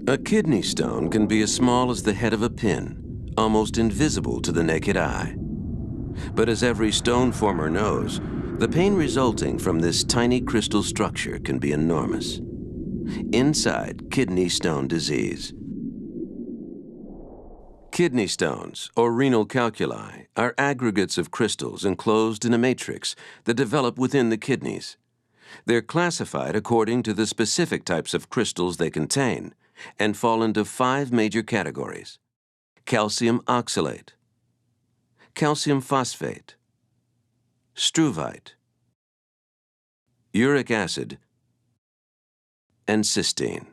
A kidney stone can be as small as the head of a pin, almost invisible to the naked eye. But as every stone former knows, the pain resulting from this tiny crystal structure can be enormous. Inside kidney stone disease. Kidney stones, or renal calculi, are aggregates of crystals enclosed in a matrix that develop within the kidneys. They're classified according to the specific types of crystals they contain and fall into 5 major categories: calcium oxalate, calcium phosphate, struvite, uric acid, and cysteine.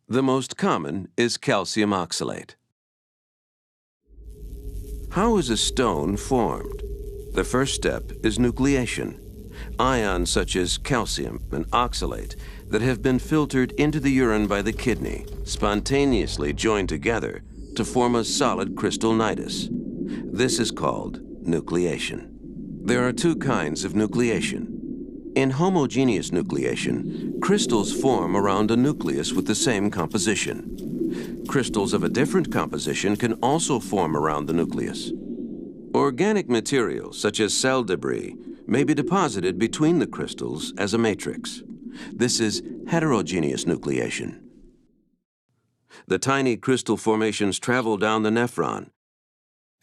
The most common is calcium oxalate. How is a stone formed? The first step is nucleation. Ions such as calcium and oxalate that have been filtered into the urine by the kidney spontaneously join together to form a solid crystal nidus. This is called nucleation. There are 2 kinds of nucleation. In homogeneous nucleation, crystals form around a nucleus with the same composition. Crystals of a different composition can also form around the nucleus. Organic materials, such as cell debris, may be deposited between the crystals as a matrix. This is heterogeneous nucleation. The tiny crystal formations travel down the nephron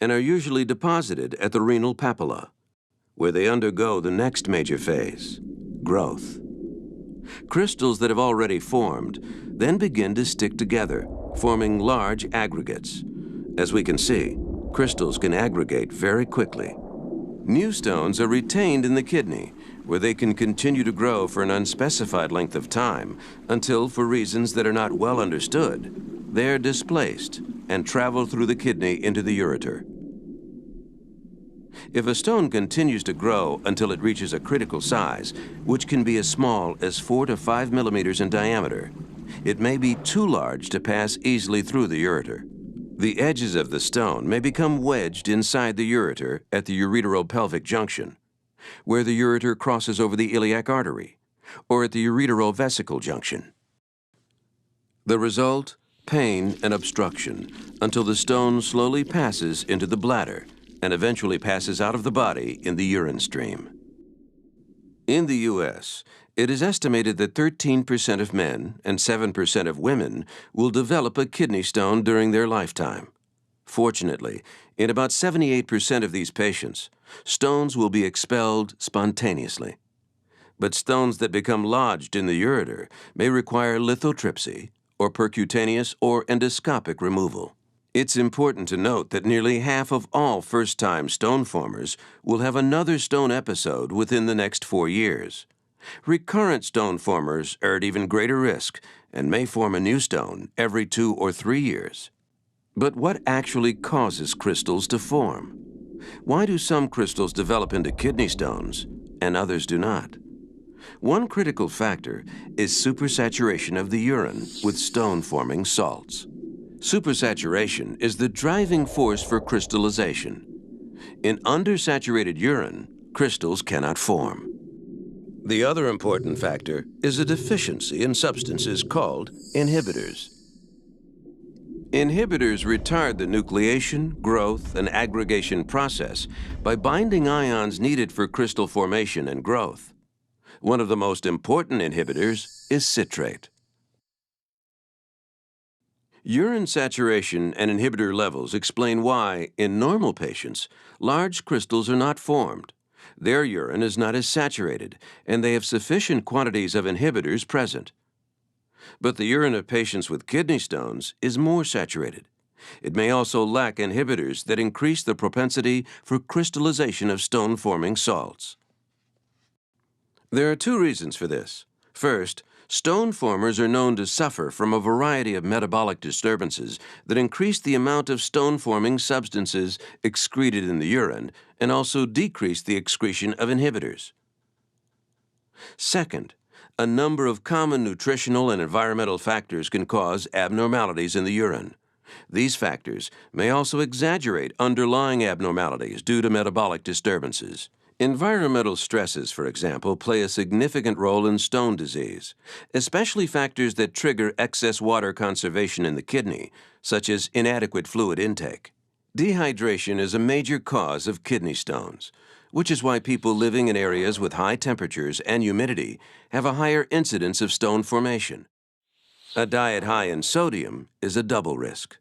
and are usually deposited at the renal papilla, where they undergo the next major phase, growth. Crystals that have already formed then begin to stick together, forming large aggregates. As we can see, crystals can aggregate very quickly. New stones are retained in the kidney, where they can continue to grow for an unspecified length of time until, for reasons that are not well understood, they are displaced and travel through the kidney into the ureter. If a stone continues to grow until it reaches a critical size, which can be as small as 4 to 5 millimeters in diameter, it may be too large to pass easily through the ureter. The edges of the stone may become wedged inside the ureter at the ureteropelvic junction, where the ureter crosses over the iliac artery, or at the ureterovesical junction. The result? Pain and obstruction until the stone slowly passes into the bladder and eventually passes out of the body in the urine stream. In the U.S., it is estimated that 13% of men and 7% of women will develop a kidney stone during their lifetime. Fortunately, in about 78% of these patients, stones will be expelled spontaneously. But stones that become lodged in the ureter may require lithotripsy or percutaneous or endoscopic removal. It's important to note that nearly half of all first-time stone formers will have another stone episode within the next 4 years. Recurrent stone formers are at even greater risk and may form a new stone every 2 or 3 years. But what actually causes crystals to form? Why do some crystals develop into kidney stones and others do not? One critical factor is supersaturation of the urine with stone-forming salts. Supersaturation is the driving force for crystallization. In undersaturated urine, crystals cannot form. The other important factor is a deficiency in substances called inhibitors. Inhibitors retard the nucleation, growth, and aggregation process by binding ions needed for crystal formation and growth. One of the most important inhibitors is citrate. Urine saturation and inhibitor levels explain why, in normal patients, large crystals are not formed. Their urine is not as saturated, and they have sufficient quantities of inhibitors present. But the urine of patients with kidney stones is more saturated. It may also lack inhibitors that increase the propensity for crystallization of stone-forming salts. There are 2 reasons for this. First, stone formers are known to suffer from a variety of metabolic disturbances that increase the amount of stone-forming substances excreted in the urine and also decrease the excretion of inhibitors. Second, a number of common nutritional and environmental factors can cause abnormalities in the urine. These factors may also exaggerate underlying abnormalities due to metabolic disturbances. Environmental stresses, for example, play a significant role in stone disease, especially factors that trigger excess water conservation in the kidney, such as inadequate fluid intake. Dehydration is a major cause of kidney stones, which is why people living in areas with high temperatures and humidity have a higher incidence of stone formation. A diet high in sodium is a double risk,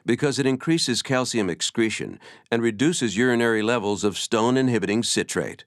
because it increases calcium excretion and reduces urinary levels of stone-inhibiting citrate.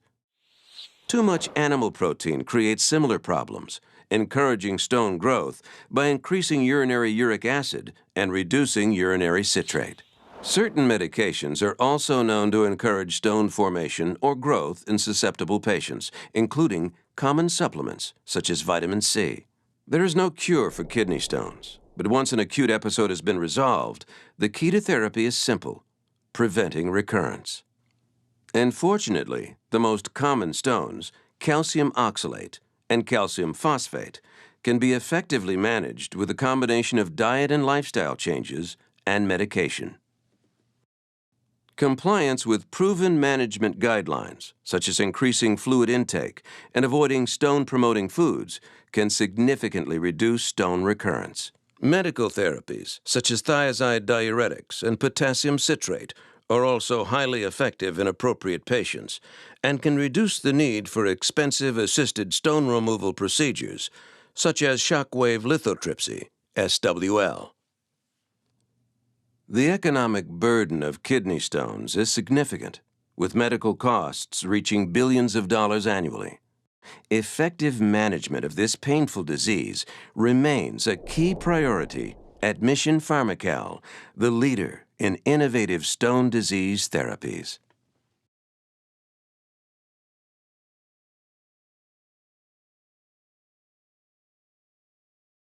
Too much animal protein creates similar problems, encouraging stone growth by increasing urinary uric acid and reducing urinary citrate. Certain medications are also known to encourage stone formation or growth in susceptible patients, including common supplements such as vitamin C. There is no cure for kidney stones, but once an acute episode has been resolved, the key to therapy is simple: preventing recurrence. And fortunately, the most common stones, calcium oxalate and calcium phosphate, can be effectively managed with a combination of diet and lifestyle changes and medication. Compliance with proven management guidelines, such as increasing fluid intake and avoiding stone-promoting foods, can significantly reduce stone recurrence. Medical therapies, such as thiazide diuretics and potassium citrate, are also highly effective in appropriate patients and can reduce the need for expensive assisted stone removal procedures, such as shockwave lithotripsy, SWL. The economic burden of kidney stones is significant, with medical costs reaching billions of dollars annually. Effective management of this painful disease remains a key priority at Mission Pharmaceuticals, the leader in innovative stone disease therapies.